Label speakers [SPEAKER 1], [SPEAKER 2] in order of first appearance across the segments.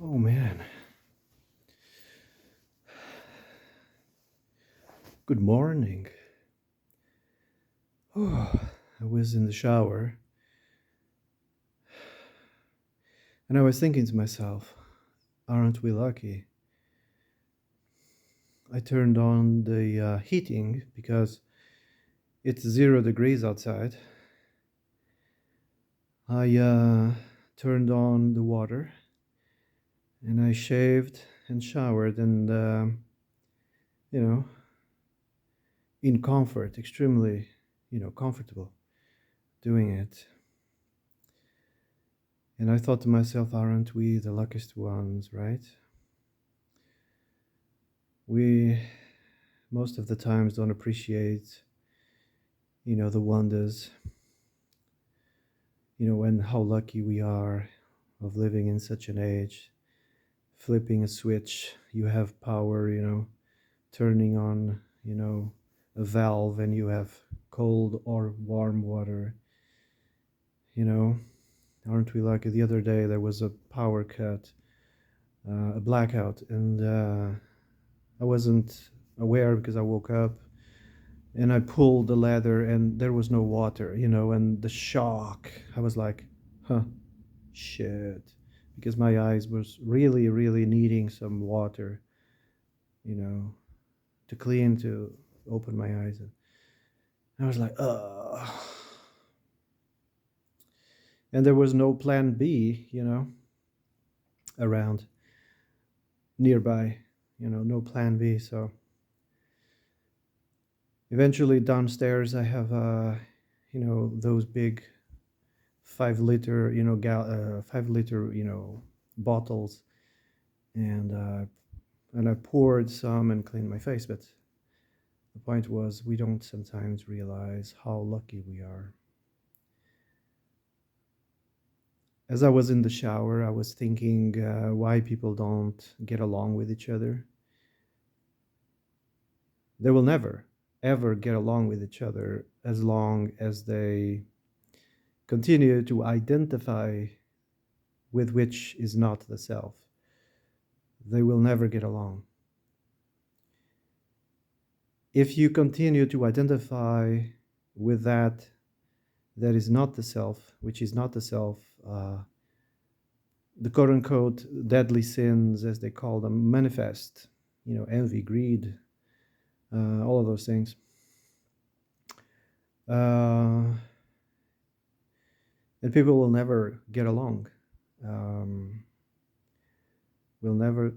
[SPEAKER 1] Oh man, good morning. Oh, I was in the shower and I was thinking to myself, aren't we lucky? I turned on the heating because it's 0 degrees outside. I turned on the water and I shaved and showered and, you know, in comfort, extremely, comfortable doing it. And I thought to myself, aren't we the luckiest ones, right? We most of the times don't appreciate the wonders, when how lucky we are of living in such an age. Flipping a switch, you have power, turning on, a valve and you have cold or warm water. you know aren't we lucky? The other day there was a power cut, a blackout, and I wasn't aware because I woke up and I pulled the ladder and there was no water, and the shock, I was like, huh, shit, because my eyes was really, really needing some water, you know, to clean, to open my eyes. And I was like, and there was no plan B, around nearby, no plan B. So eventually downstairs I have, those big 5 liter, 5 liter, bottles, and I poured some and cleaned my face. But the point was, we don't sometimes realize how lucky we are. As I was in the shower, I was thinking why people don't get along with each other. They will never, ever get along with each other as long as they continue to identify with which is not the self. They will never get along. If you continue to identify with that is not the self, which is not the self, the quote unquote deadly sins, as they call them, manifest, envy, greed, all of those things. Uh, and people will never get along, um, will never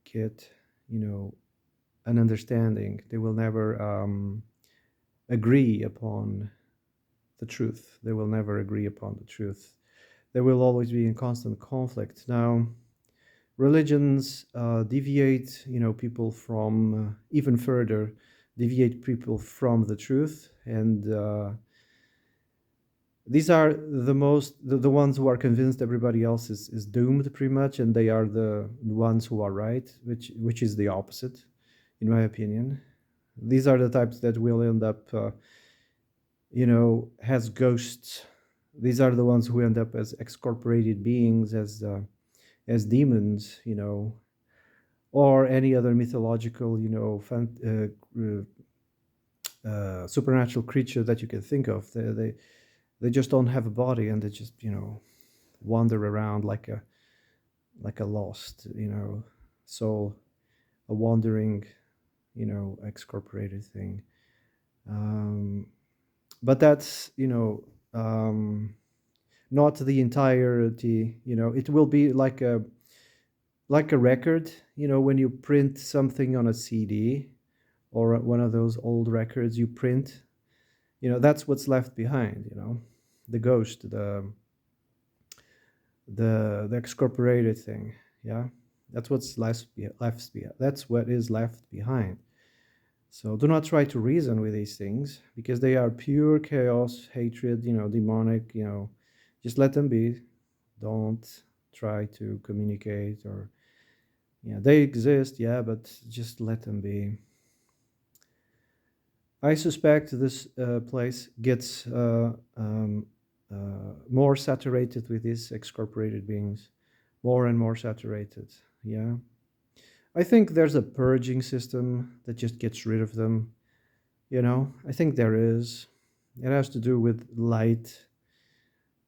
[SPEAKER 1] get, an understanding. They will never agree upon the truth. They will never agree upon the truth. They will always be in constant conflict. Now, religions deviate, people from even further, deviate people from the truth, and these are the ones who are convinced everybody else is doomed, pretty much, and they are the ones who are right, which is the opposite, in my opinion. These are the types that will end up, has ghosts. These are the ones who end up as excorporated beings, as demons, or any other mythological, supernatural creature that you can think of. They just don't have a body, and they just, wander around like a lost, soul, a wandering, excorporated thing. Um, but that's, not the entirety. It will be like a record. When you print something on a CD or one of those old records you print, that's what's left behind. The ghost, the excorporated thing. Yeah, that's what's left behind. That's what is left behind. So do not try to reason with these things because they are pure chaos, hatred, demonic. Just let them be. Don't try to communicate, or yeah, they exist, yeah, but just let them be. I suspect this place gets more saturated with these excorporated beings more and more saturated. Yeah. I think there's a purging system that just gets rid of them. I think there is. It has to do with light,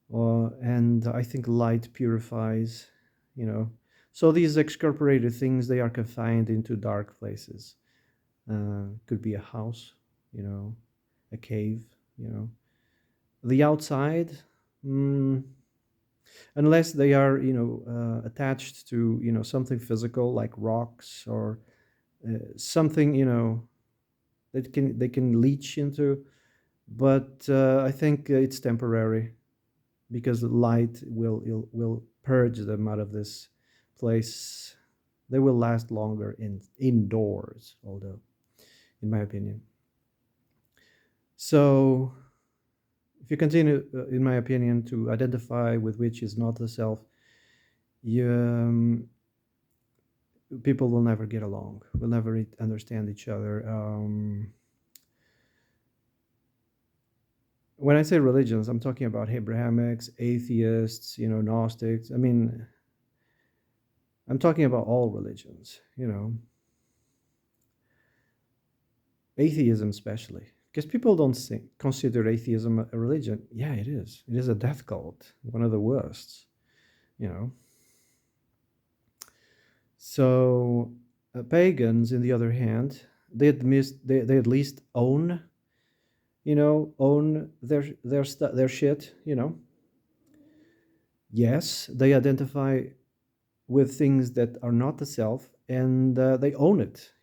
[SPEAKER 1] and I think light purifies, you know. So these excorporated things, they are confined into dark places. Could be a house, you know, a cave, you know. The outside, mm, unless they are, attached to, something physical like rocks or something, that can they can leach into. But I think it's temporary because the light will purge them out of this place. They will last longer indoors, although, in my opinion. So, if you continue, in my opinion, to identify with which is not the self, you, people will never get along. Will never understand each other. When I say religions, I'm talking about Abrahamics, atheists, Gnostics. I mean, I'm talking about all religions. Atheism especially, because people don't consider atheism a religion. Yeah, it is. It is a death cult, one of the worst. You know. So pagans, in the other hand, they at least own, own their shit. Yes, they identify with things that are not the self, and they own it.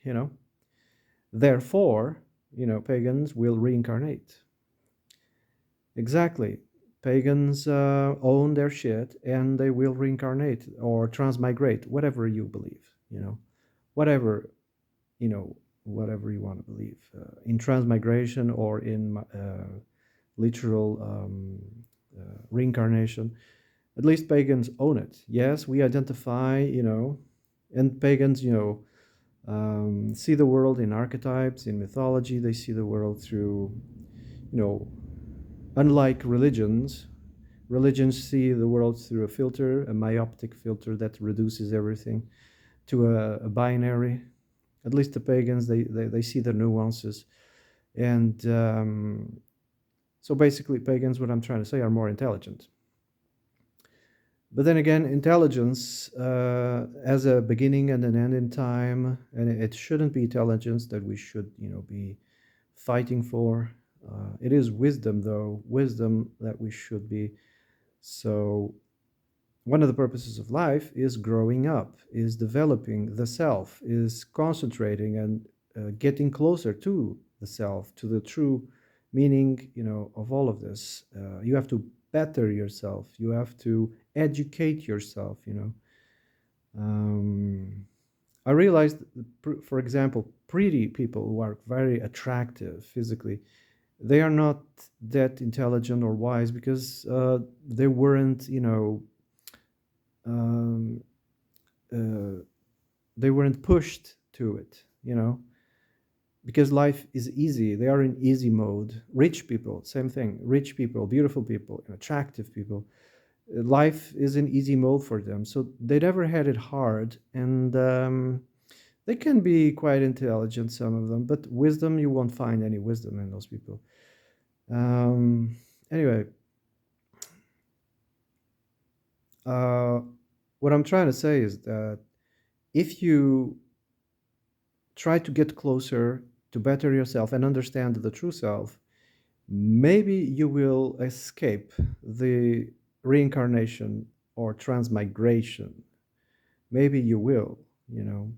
[SPEAKER 1] Therefore, pagans will reincarnate. Exactly. Pagans own their shit and they will reincarnate or transmigrate, whatever you believe, whatever, you know, whatever you want to believe, in transmigration or in literal reincarnation. At least pagans own it. Yes, we identify, and pagans, see the world in archetypes, in mythology. They see the world through, you know, unlike religions see the world through a filter, a myopic filter that reduces everything to a binary. At least the pagans, they see the nuances. And so basically, pagans, what I'm trying to say, are more intelligent. But then again, intelligence has a beginning and an end in time, and it shouldn't be intelligence that we should, be fighting for. It is wisdom, though, wisdom that we should be. So, one of the purposes of life is growing up, is developing the self, is concentrating and getting closer to the self, to the true meaning, of all of this. You have to better yourself. You have to educate yourself. I realized, for example, pretty people who are very attractive physically, they are not that intelligent or wise because they weren't, um, uh, they weren't pushed to it, because life is easy. They are in easy mode. Rich people, same thing. Rich people, beautiful people, attractive people. Life is in easy mode for them, so they never had it hard, and they can be quite intelligent, some of them, but wisdom, you won't find any wisdom in those people. Um, anyway, uh, what I'm trying to say is that if you try to get closer to better yourself and understand the true self, maybe you will escape the reincarnation or transmigration. Maybe you will, you know.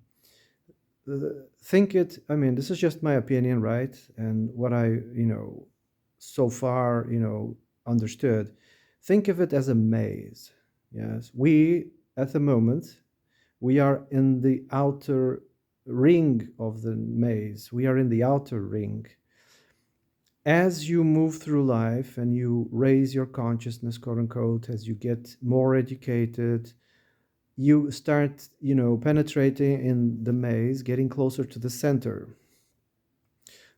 [SPEAKER 1] Think it, I mean, this is just my opinion, right? And what I, so far, understood. Think of it as a maze. Yes. At the moment, we are in the outer ring of the maze. We are in the outer ring. As you move through life and you raise your consciousness, quote unquote, as you get more educated, you start, penetrating in the maze, getting closer to the center.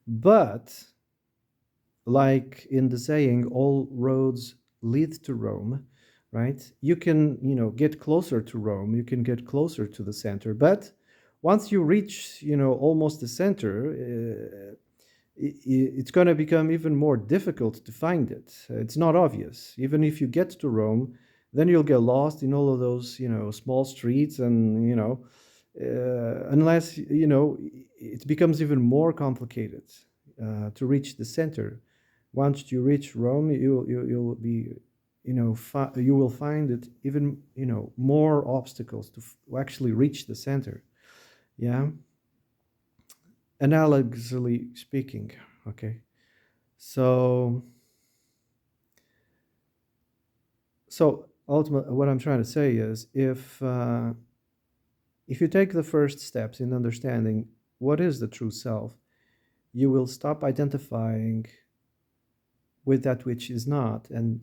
[SPEAKER 1] But, like in the saying, all roads lead to Rome, right? You can, get closer to Rome, you can get closer to the center, but once you reach, almost the center, it's going to become even more difficult to find it. It's not obvious. Even if you get to Rome, then you'll get lost in all of those, small streets, and unless it becomes even more complicated to reach the center. Once you reach Rome, you'll be, you will find it even, more obstacles to actually reach the center. Yeah, analogously speaking. Okay, so ultimately, what I'm trying to say is, if you take the first steps in understanding what is the true self, you will stop identifying with that which is not. And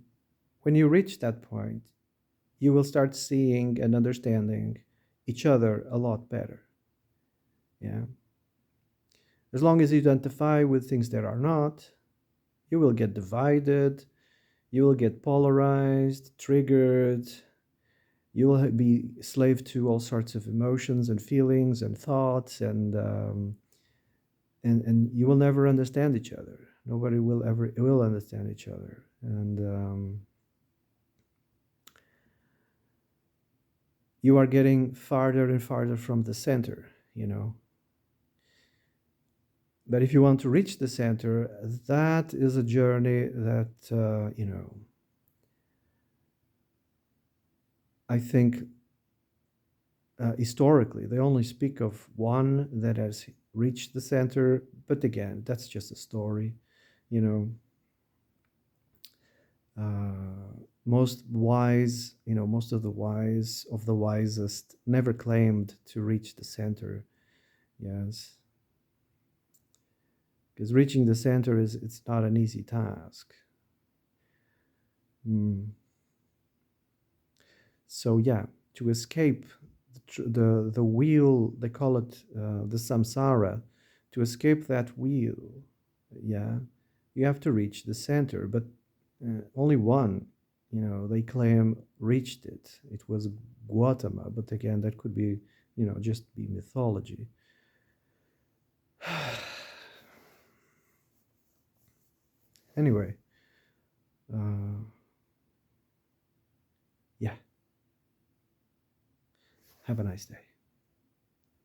[SPEAKER 1] when you reach that point, you will start seeing and understanding each other a lot better. Yeah. As long as you identify with things that are not, you will get divided, you will get polarized, triggered, you will be slave to all sorts of emotions and feelings and thoughts, and you will never understand each other. Nobody will understand each other. And you are getting farther and farther from the center. But if you want to reach the center, that is a journey that, I think, historically, they only speak of one that has reached the center. But again, that's just a story. You know, most of the wise of the wisest never claimed to reach the center. Yes, because reaching the center it's not an easy task. Mm. So yeah, to escape the wheel, they call it the samsara. To escape that wheel, yeah, you have to reach the center. But only one, they claim reached it. It was Gautama, but again, that could be, just be mythology. Anyway, uh, yeah. Have a nice day.